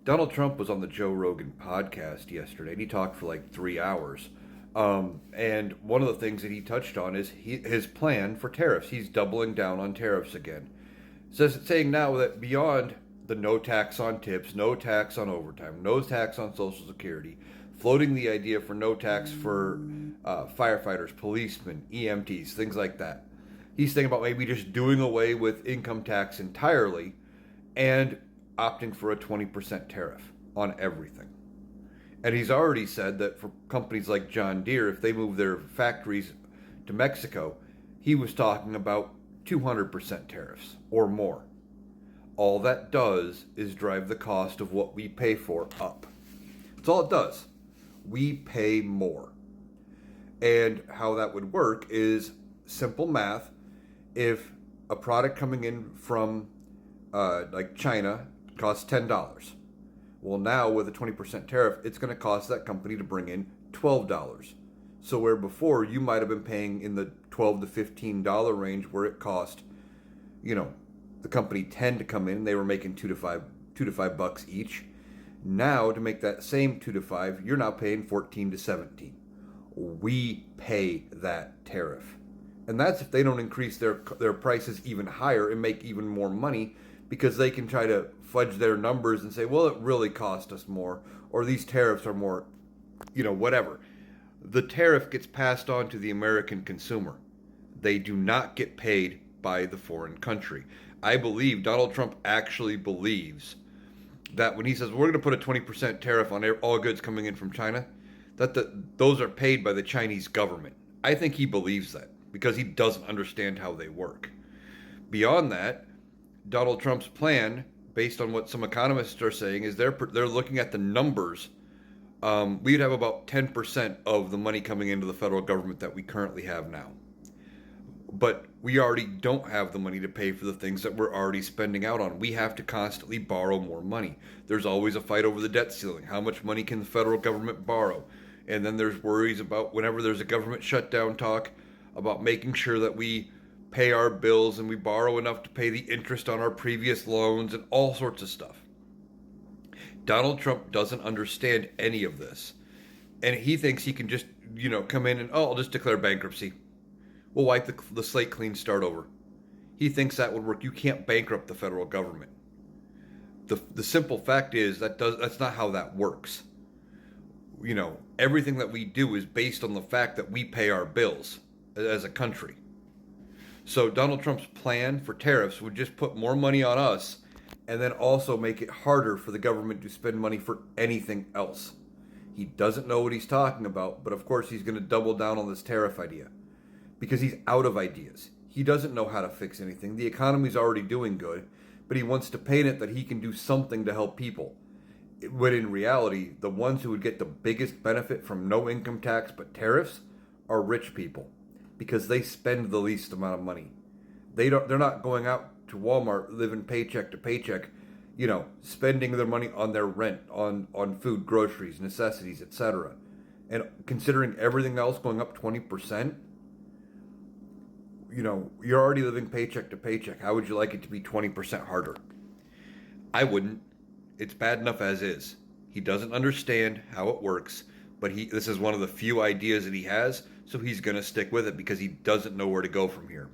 Donald Trump was on the Joe Rogan podcast yesterday, and he talked for like 3 hours. And one of the things that he touched on is his plan for tariffs. He's doubling down on tariffs again. Saying now that beyond the no tax on tips, no tax on overtime, no tax on Social Security, floating the idea for no tax for firefighters, policemen, EMTs, things like that. He's thinking about maybe just doing away with income tax entirely and opting for a 20% tariff on everything. And he's already said that for companies like John Deere, if they move their factories to Mexico, he was talking about 200% tariffs or more. All that does is drive the cost of what we pay for up. That's all it does. We pay more. And how that would work is simple math. If a product coming in from like China costs $10, well, now with a 20% tariff, it's going to cost that company to bring in $12. So where before you might have been paying in the $12 to $15 range, where it cost, the company 10 to come in, they were making two to five bucks each. Now to make that same 2 to 5, you're now paying 14 to 17. We pay that tariff. And that's if they don't increase their prices even higher and make even more money, because they can try to fudge their numbers and say, well, it really cost us more, or these tariffs are more, whatever. The tariff gets passed on to the American consumer. They do not get paid by the foreign country. I believe Donald Trump actually believes that when he says we're going to put a 20% tariff on all goods coming in from China, that those are paid by the Chinese government. I think he believes that because he doesn't understand how they work. Beyond that, Donald Trump's plan, based on what some economists are saying, is they're looking at the numbers. We'd have about 10% of the money coming into the federal government that we currently have now. But we already don't have the money to pay for the things that we're already spending out on. We have to constantly borrow more money. There's always a fight over the debt ceiling. How much money can the federal government borrow? And then there's worries about whenever there's a government shutdown talk about making sure that we pay our bills and we borrow enough to pay the interest on our previous loans and all sorts of stuff. Donald Trump doesn't understand any of this. And he thinks he can just, come in and, I'll just declare bankruptcy. We'll wipe the slate clean, start over. He thinks that would work. You can't bankrupt the federal government. The simple fact is that's not how that works. Everything that we do is based on the fact that we pay our bills as a country. So Donald Trump's plan for tariffs would just put more money on us and then also make it harder for the government to spend money for anything else. He doesn't know what he's talking about, but of course he's going to double down on this tariff idea because he's out of ideas. He doesn't know how to fix anything. The economy's already doing good, but he wants to paint it that he can do something to help people. When in reality, the ones who would get the biggest benefit from no income tax but tariffs are rich people, because they spend the least amount of money. They're not going out to Walmart living paycheck to paycheck, spending their money on their rent, on food, groceries, necessities, etc. And considering everything else going up 20%, you're already living paycheck to paycheck. How would you like it to be 20% harder? I wouldn't. It's bad enough as is. He doesn't understand how it works, but this is one of the few ideas that he has, so he's going to stick with it because he doesn't know where to go from here.